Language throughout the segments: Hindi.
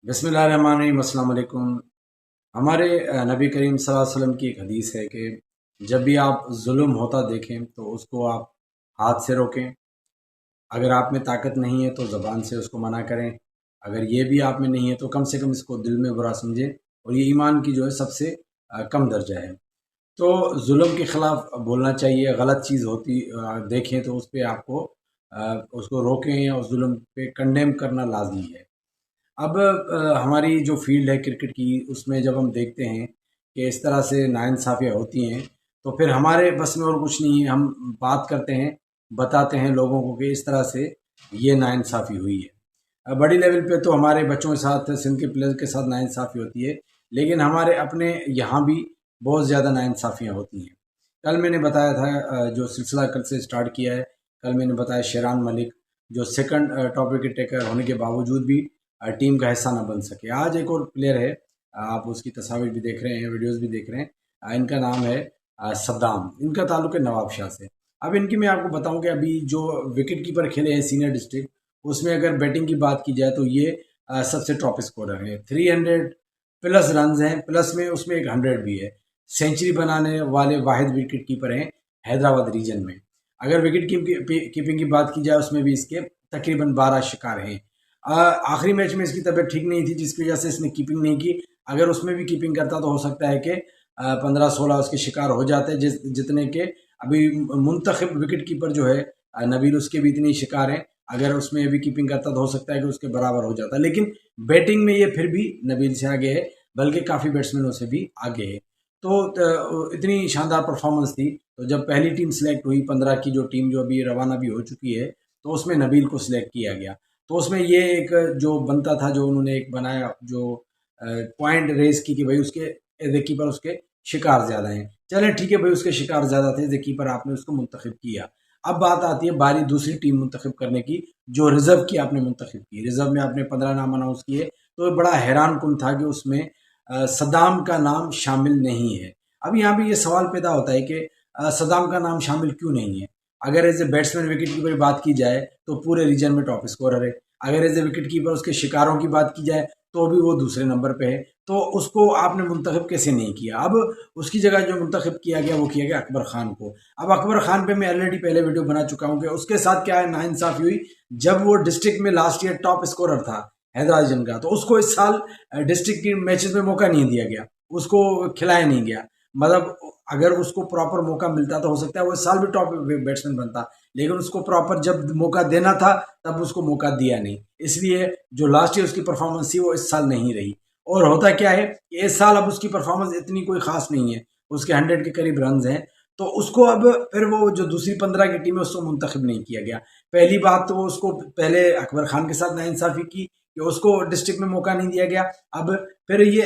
बिस्मिल्लाहिर्रहमानिर्रहीम, अस्सलाम वालेकुम। हमारे नबी करीम सल्लल्लाहु अलैहि वसल्लम की एक हदीस है कि जब भी आप जुल्म होता देखें तो उसको आप हाथ से रोकें। अगर आप में ताकत नहीं है तो ज़बान से उसको मना करें। अगर ये भी आप में नहीं है तो कम से कम इसको दिल में बुरा समझें। और ये ईमान की जो है सबसे कम दर्जा है। तो जुल्म के ख़िलाफ़ बोलना चाहिए। गलत चीज़ होती देखें तो उस पे आपको उसको रोकें या उस जुल्म पे कंडेम करना लाज़मी है। अब हमारी जो फ़ील्ड है क्रिकेट की, उसमें जब हम देखते हैं कि इस तरह से नाइंसाफ़ियाँ होती हैं, तो फिर हमारे बस में और कुछ नहीं है। हम बात करते हैं, बताते हैं लोगों को कि इस तरह से ये नाइंसाफ़ी हुई है। बड़ी लेवल पे तो हमारे बच्चों के साथ, सिंध के प्लेयर्स के साथ नाइंसाफ़ी होती है, लेकिन हमारे अपने यहाँ भी बहुत ज़्यादा नाइंसाफ़ियाँ होती हैं। कल मैंने बताया था जो सिलसिला कल से स्टार्ट किया है, कल मैंने बताया शेरान मलिक जो सेकंड टॉप विकेट टेकर होने के बावजूद भी टीम का हिस्सा ना बन सके। आज एक और प्लेयर है, आप उसकी तस्वीर भी देख रहे हैं, वीडियोस भी देख रहे हैं। इनका नाम है सद्दाम। इनका ताल्लुक है नवाब शाह से। अब इनकी मैं आपको बताऊं कि अभी जो विकेट कीपर खेले हैं सीनियर डिस्ट्रिक्ट, उसमें अगर बैटिंग की बात की जाए तो ये सबसे टॉप स्कोरर है। 300 प्लस रन हैं, प्लस में उसमें एक 100 भी है। सेंचुरी बनाने वाले वाहिद विकेट कीपर हैं हैदराबाद रीजन में। अगर विकेट कीपिंग की बात की जाए उसमें भी इसके तकरीबन 12 शिकार हैं। आखिरी मैच में इसकी तबीयत ठीक नहीं थी जिसकी वजह से इसने कीपिंग नहीं की। अगर उसमें भी कीपिंग करता तो हो सकता है कि 15-16 उसके शिकार हो जाते, जितने के अभी मुंतखब विकेट कीपर जो है नबील, उसके भी इतने ही शिकार हैं। अगर उसमें भी कीपिंग करता तो हो सकता है कि उसके बराबर हो जाता, लेकिन बैटिंग में ये फिर भी नबील से आगे है, बल्कि काफ़ी बैट्समैनों से भी आगे है। तो इतनी शानदार परफॉर्मेंस थी। तो जब पहली टीम सिलेक्ट हुई 15 की, जो टीम जो अभी रवाना भी हो चुकी है, तो उसमें नबील को सिलेक्ट किया गया। तो उसमें ये एक जो बनता था, जो उन्होंने एक बनाया, जो पॉइंट रेस की कि भाई उसके एज ए कीपर उसके शिकार ज़्यादा हैं। चलें ठीक है भाई, उसके शिकार ज़्यादा थे, एज ए कीपर आपने उसको मुंतखब किया। अब बात आती है बारी दूसरी टीम मुंतखब करने की, जो रिजर्व की आपने मुंतखब की। रिजर्व में आपने 15 नाम अनाउंस किए, तो बड़ा हैरान कुन था कि उसमें सद्दाम का नाम शामिल नहीं है। अब यहाँ पे ये सवाल पैदा होता है कि सद्दाम का नाम शामिल क्यों नहीं है। अगर as a batsman wicket keeper की बात की जाए तो पूरे रीजन में टॉप स्कोरर है। अगर एज ए विकेट कीपर उसके शिकारों की बात की जाए तो भी वो दूसरे नंबर पे है। तो उसको आपने मुंतखब कैसे नहीं किया। अब उसकी जगह जो मुंतखब किया गया वो किया गया अकबर खान को। अब अकबर खान पे मैं ऑलरेडी पहले वीडियो बना चुका हूँ कि उसके साथ क्या है नाइंसाफी हुई। जब वो डिस्ट्रिक्ट में लास्ट ईयर टॉप स्कोरर था हैदराबाद का, तो उसको इस साल डिस्ट्रिक्ट की मैचेस में मौका नहीं दिया गया, उसको खिलाया नहीं गया। मतलब अगर उसको प्रॉपर मौका मिलता तो हो सकता है वो इस साल भी टॉप बैट्समैन बनता, लेकिन उसको प्रॉपर जब मौका देना था तब उसको मौका दिया नहीं। इसलिए जो लास्ट ईयर उसकी परफॉर्मेंस थी वो इस साल नहीं रही। और होता क्या है कि इस साल अब उसकी परफॉर्मेंस इतनी कोई खास नहीं है, उसके 100 के करीब रन हैं। तो उसको अब फिर वो जो दूसरी 15 की टीम है उसको मुंतखब नहीं किया गया। पहली बात तो उसको पहले अकबर खान के साथ नाइंसाफी की कि उसको डिस्ट्रिक्ट में मौका नहीं दिया गया। अब फिर ये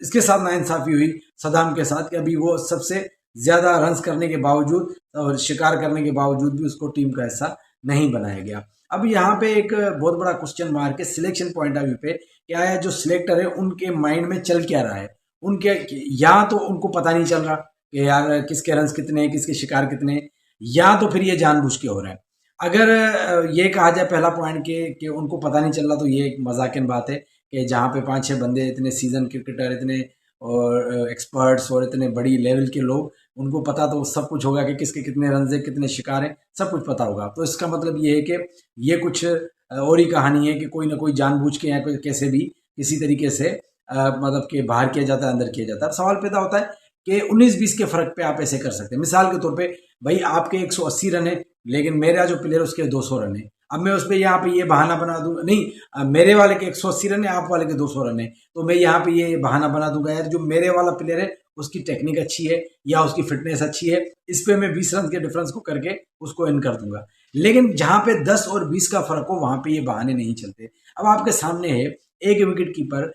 इसके साथ नाइंसाफी हुई सदाम के साथ कि अभी वो सबसे ज्यादा रन्स करने के बावजूद और शिकार करने के बावजूद भी उसको टीम का हिस्सा नहीं बनाया गया। अब यहाँ पे एक बहुत बड़ा क्वेश्चन मार्क है सिलेक्शन पॉइंट ऑफ व्यू पे, क्या है जो सिलेक्टर है उनके माइंड में चल क्या रहा है। उनके या तो उनको पता नहीं चल रहा कि यार किसके रन्स कितने हैं, किसके शिकार कितने हैं, या तो फिर ये जानबूझ के हो रहा है। अगर ये कहा जाए पहला पॉइंट के कि उनको पता नहीं चल रहा, तो ये एक मजाकिन बात है कि जहाँ पे 5-6 बंदे इतने सीजन क्रिकेटर, इतने और एक्सपर्ट्स और इतने बड़ी लेवल के लोग, उनको पता तो सब कुछ होगा कि किसके कितने रन है, कितने शिकार हैं, सब कुछ पता होगा। तो इसका मतलब ये है कि ये कुछ और ही कहानी है कि कोई ना कोई जानबूझ के या कोई कैसे भी किसी तरीके से मतलब कि बाहर किया जाता है, अंदर किया जाता है। अब सवाल पैदा होता है कि 19-20 के फर्क पे आप ऐसे कर सकते हैं। मिसाल के तौर पे भाई आपके 180 रन है, लेकिन मेरा जो प्लेयर उसके 200 रन है। अब मैं उस पर यहाँ पे ये बहाना बना दूंगा, नहीं मेरे वाले के 180 रन है, आप वाले के 200 रन है, तो मैं यहाँ पे ये बहाना बना दूंगा यार जो मेरे वाला प्लेयर है उसकी टेक्निक अच्छी है या उसकी फिटनेस अच्छी है, इस पे मैं 20 रन के डिफरेंस को करके उसको इन कर दूंगा। लेकिन जहां पे 10 और 20 का फर्क हो वहां पे ये बहाने नहीं चलते। अब आपके सामने है एक विकेट कीपर,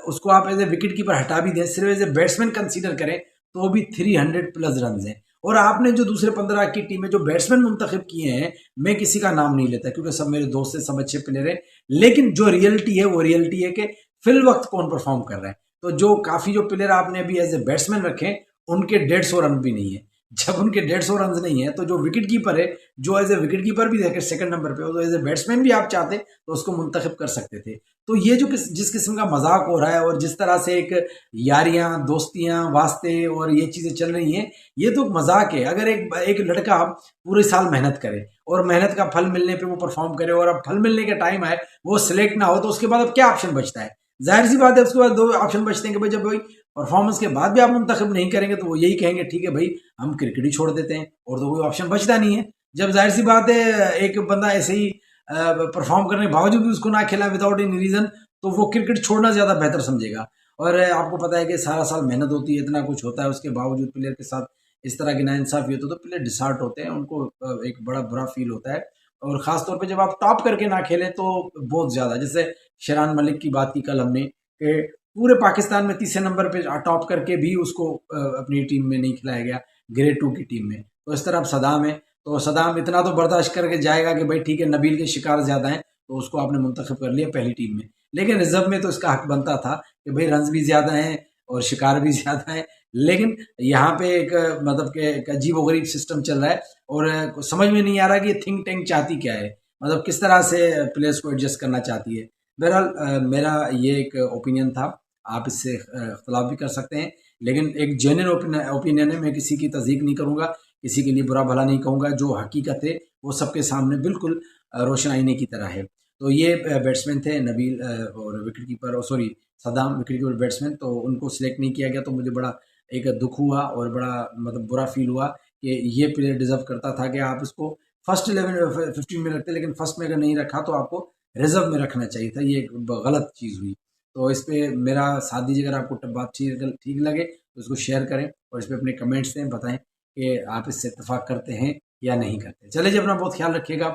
उसको आप एज ए विकेट कीपर हटा भी दें, सिर्फ एज ए बैट्समैन कंसीडर करें तो भी 300 प्लस रन हैं। और आपने जो दूसरे 15 की टीम में जो बैट्समैन मुंतखब किए हैं, मैं किसी का नाम नहीं लेता क्योंकि सब मेरे दोस्त हैं, सब अच्छे प्लेयर हैं, लेकिन जो रियलिटी है वो रियलिटी है कि फिल वक्त कौन परफॉर्म कर रहा है। तो जो काफी जो प्लेयर आपने अभी एज ए बैट्समैन रखे, उनके 150 रन भी नहीं है। जब उनके 150 रन नहीं है तो जो विकेट कीपर है, जो एज ए विकेट कीपर भी देखे सेकंड नंबर पे हो, तो एज ए बैट्समैन भी आप चाहते तो उसको मुंतखब कर सकते थे। तो ये जो जिस किस्म का मजाक हो रहा है और जिस तरह से एक यारियां दोस्तियां वास्ते और ये चीज़ें चल रही हैं, ये तो मजाक है। अगर एक एक लड़का पूरे साल मेहनत करे और मेहनत का फल मिलने पे वो परफॉर्म करे और अब फल मिलने का टाइम आए वो सिलेक्ट ना हो, तो उसके बाद अब क्या ऑप्शन बचता है? जाहिर सी बात है उसके बाद दो ऑप्शन बचते हैं कि भाई जब भाई परफॉर्मेंस के बाद भी आप मुंतखब नहीं करेंगे तो वो यही कहेंगे ठीक है भाई हम क्रिकेट ही छोड़ देते हैं, और तो कोई ऑप्शन बचता नहीं है। जब जाहिर सी बात है एक बंदा ऐसे ही परफॉर्म करने के बावजूद भी उसको ना खेला विदाउट एनी रीजन, तो वो क्रिकेट छोड़ना ज़्यादा बेहतर समझेगा। और आपको पता है कि सारा साल मेहनत होती है, इतना कुछ होता है, उसके बावजूद प्लेयर के साथ इस तरह की नाइंसाफ़ी होती है तो प्लेयर डिसहार्ट होते हैं, उनको एक बड़ा बुरा फील होता है। और ख़ास तौर पे जब आप टॉप करके ना खेलें तो बहुत ज़्यादा, जैसे शेरान मलिक की बात की कल हमने कि पूरे पाकिस्तान में तीसरे नंबर पे टॉप करके भी उसको अपनी टीम में नहीं खिलाया गया, ग्रेड 2 की टीम में। तो इस तरह अब सदाम है, तो सदाम इतना तो बर्दाश्त करके जाएगा कि भाई ठीक है नबील के शिकार ज़्यादा हैं तो उसको आपने मुंतखब कर लिया पहली टीम में, लेकिन रिजर्व में तो इसका हक बनता था कि भाई रन्स भी ज़्यादा हैं और शिकार भी ज़्यादा हैं। लेकिन यहाँ पे एक मतलब कि एक अजीब-ओ-गरीब सिस्टम चल रहा है और समझ में नहीं आ रहा कि ये थिंक टैंक चाहती क्या है? मतलब किस तरह से प्लेयर्स को एडजस्ट करना चाहती है? बहरहाल मेरा ये एक ओपिनियन था, आप इससे इख्तिलाफ भी कर सकते हैं, लेकिन एक जेन्युइन ओपिनियन है, मैं किसी की तस्दीक नहीं करूँगा, किसी के लिए बुरा भला नहीं कहूँगा, जो हकीकत है वो सबके सामने बिल्कुल रोशन आईने की तरह है। तो ये बैट्समैन थे नबील और wicket keeper, sorry Saddam wicket keeper batsman, तो उनको सिलेक्ट नहीं किया गया तो मुझे बड़ा एक दुख हुआ और बड़ा मतलब बुरा फील हुआ कि ये प्लेयर डिजर्व करता था कि आप इसको फर्स्ट 11 15 में रखते, लेकिन फर्स्ट में अगर नहीं रखा तो आपको रिजर्व में रखना चाहिए था, ये एक गलत चीज़ हुई। तो इस पे मेरा साथ दीजिए, अगर आपको बात ठीक ठीक लगे तो इसको शेयर करें और इस पे अपने कमेंट्स दें, बताएं कि आप इससे इत्तेफाक करते हैं या नहीं करते। चलिए जी, अपना बहुत ख्याल रखिएगा।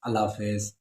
अल्लाह हाफ़िज़।